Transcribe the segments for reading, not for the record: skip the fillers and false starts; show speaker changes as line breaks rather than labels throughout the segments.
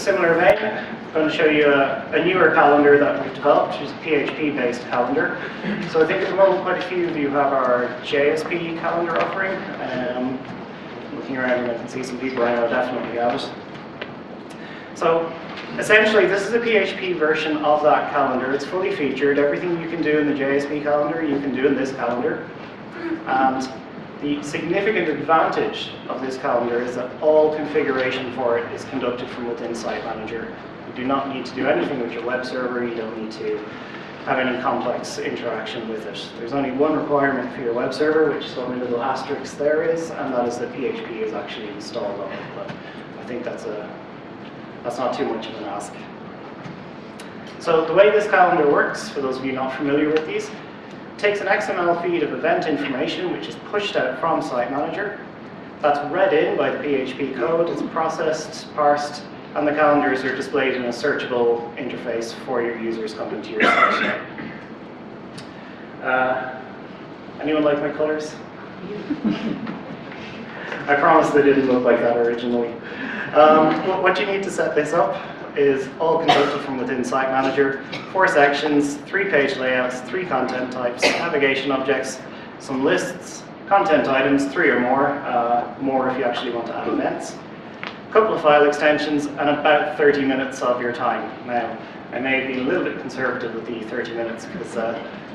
similar vein, I'm going to show you a newer calendar that we've developed, which is a PHP-based calendar. So I think at the moment quite a few of you have our JSP calendar offering. Looking around and I can see some people I know definitely have it. So essentially this is a PHP version of that calendar. It's fully featured. Everything you can do in the JSP calendar, you can do in this calendar. And the significant advantage of this calendar is that all configuration for it is conducted from within Site Manager. You do not need to do anything with your web server. You don't need to have any complex interaction with it. There's only one requirement for your web server, which is what my little asterisk there is, and that is that PHP is actually installed on it. But I think that's not too much of an ask. So the way this calendar works, for those of you not familiar with these, takes an XML feed of event information which is pushed out from Site Manager. That's read in by the PHP code, it's processed, parsed, and the calendars are displayed in a searchable interface for your users coming to your site. Anyone like my colors? I promise they didn't look like that originally. What you need to set this up is all conducted from within Site Manager. 4 sections, 3-page layouts, 3 content types, navigation objects, some lists, content items, 3 or more if you actually want to add events, a couple of file extensions, and about 30 minutes of your time. Now, I may have been a little bit conservative with the 30 minutes because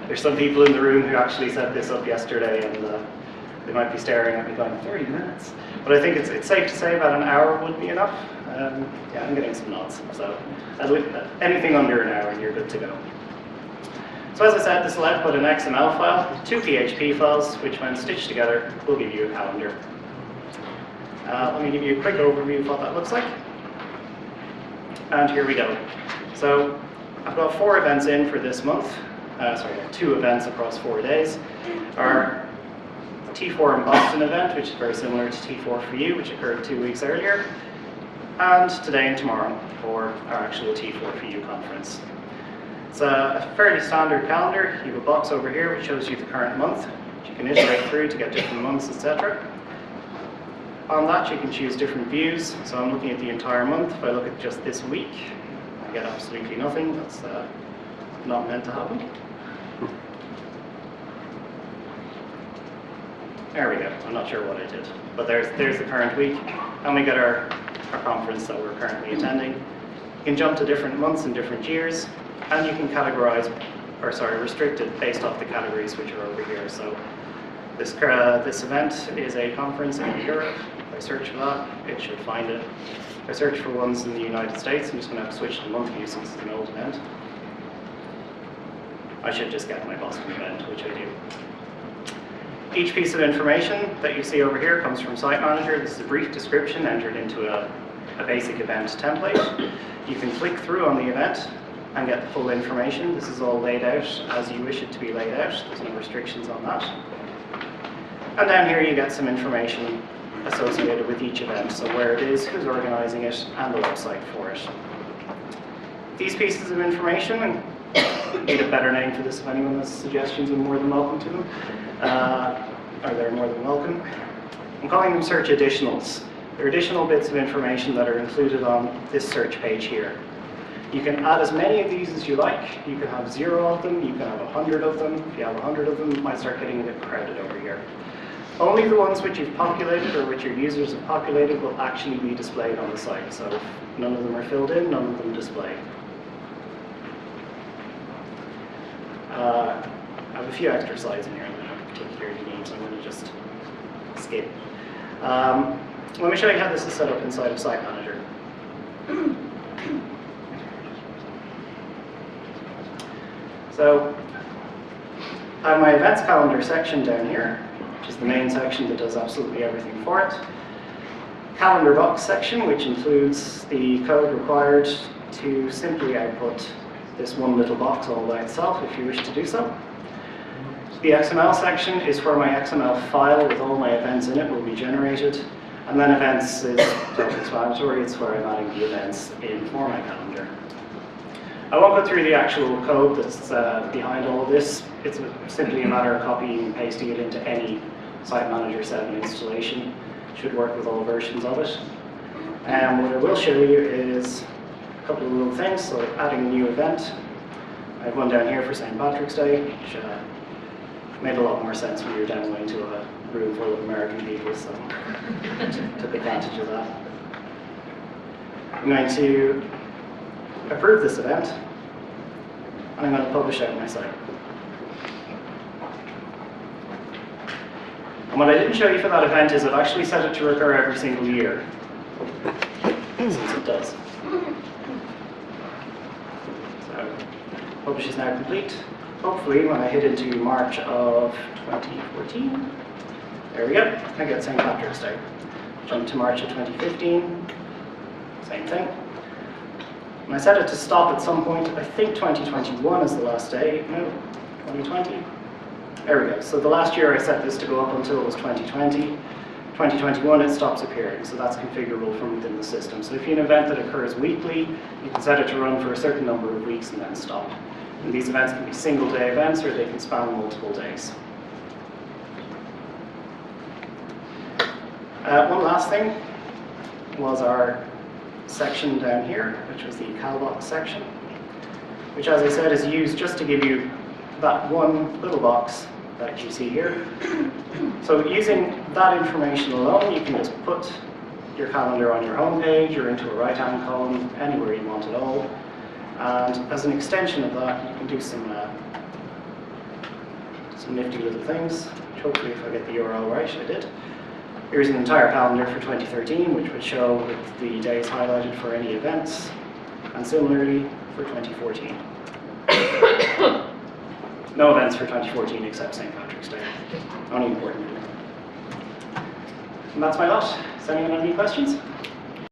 there's some people in the room who actually set this up yesterday and they might be staring at me going, 30 minutes? But I think it's safe to say about an hour would be enough. Yeah, I'm getting some nods. So anything under an hour and you're good to go. So as I said, this will output an XML file, 2 PHP files, which when stitched together will give you a calendar. Let me give you a quick overview of what that looks like. And here we go. So I've got 4 events in for this month. 2 events across 4 days. Our T4 in Boston event, which is very similar to t44u, which occurred 2 weeks earlier. And today and tomorrow for our actual t44u conference. It's a fairly standard calendar. You have a box over here which shows you the current month, which you can iterate through to get different months, etc. On that you can choose different views. So I'm looking at the entire month. If I look at just this week, I get absolutely nothing. That's not meant to happen. There we go. I'm not sure what I did. But there's the current week. And we get our conference that we're currently attending. You can jump to different months and different years, and you can restrict it based off the categories which are over here. So this event is a conference in Europe. If I search for that, it should find it. If I search for ones in the United States, I'm just going to have to switch to month view since it's an old event. I should just get my Boston event, which I do. Each piece of information that you see over here comes from Site Manager. This is a brief description entered into a basic event template. You can click through on the event and get the full information. This is all laid out as you wish it to be laid out. There's no restrictions on that. And down here you get some information associated with each event. So where it is, who's organizing it, and the website for it. These pieces of information, and need a better name for this if anyone has suggestions, I'm more than welcome to them. Or they're more than welcome. I'm calling them search additionals. They're additional bits of information that are included on this search page here. You can add as many of these as you like. You can have 0 of them, you can have 100 of them. If you have 100 of them, it might start getting a bit crowded over here. Only the ones which you've populated or which your users have populated will actually be displayed on the site. So if none of them are filled in, none of them display. I have a few extra slides in here that I don't particularly need, so I'm going to just skip. Let me show you how this is set up inside of Site Manager. So I have my events calendar section down here, which is the main section that does absolutely everything for it. Calendar box section, which includes the code required to simply output this one little box all by itself if you wish to do so. The XML section is where my XML file with all my events in it will be generated. And then events is self-explanatory. It's where I'm adding the events in for my calendar. I won't go through the actual code that's behind all of this. It's simply a matter of copying and pasting it into any Site Manager 7 installation. It should work with all versions of it. And what I will show you is a couple of little things, so adding a new event. I have one down here for St. Patrick's Day, which made a lot more sense when you're demoing to a room full of American people, so took advantage of that. I'm going to approve this event, and I'm going to publish it on my site. And what I didn't show you for that event is I've actually set it to recur every single year, since it does. So, publish is now complete. Hopefully, when I hit into March of 2014, there we go, I get St. Patrick's Day. Jump to March of 2015, same thing. And I set it to stop at some point, I think 2021 is the last day, no, 2020. There we go, so the last year I set this to go up until it was 2020. 2021 it stops appearing, so that's configurable from within the system. So if you have an event that occurs weekly, you can set it to run for a certain number of weeks and then stop. And these events can be single day events or they can span multiple days. One last thing was our section down here, which was the CalBox section, which, as I said, is used just to give you that one little box that you see here. So using that information alone, you can just put your calendar on your home page or into a right-hand column, anywhere you want it all. And as an extension of that, you can do some nifty little things, which hopefully, if I get the URL right, I did. Here's an entire calendar for 2013, which would show with the days highlighted for any events, and similarly for 2014. No events for 2014 except St. Patrick's Day. Only important. And that's my lot. Does anyone have any questions?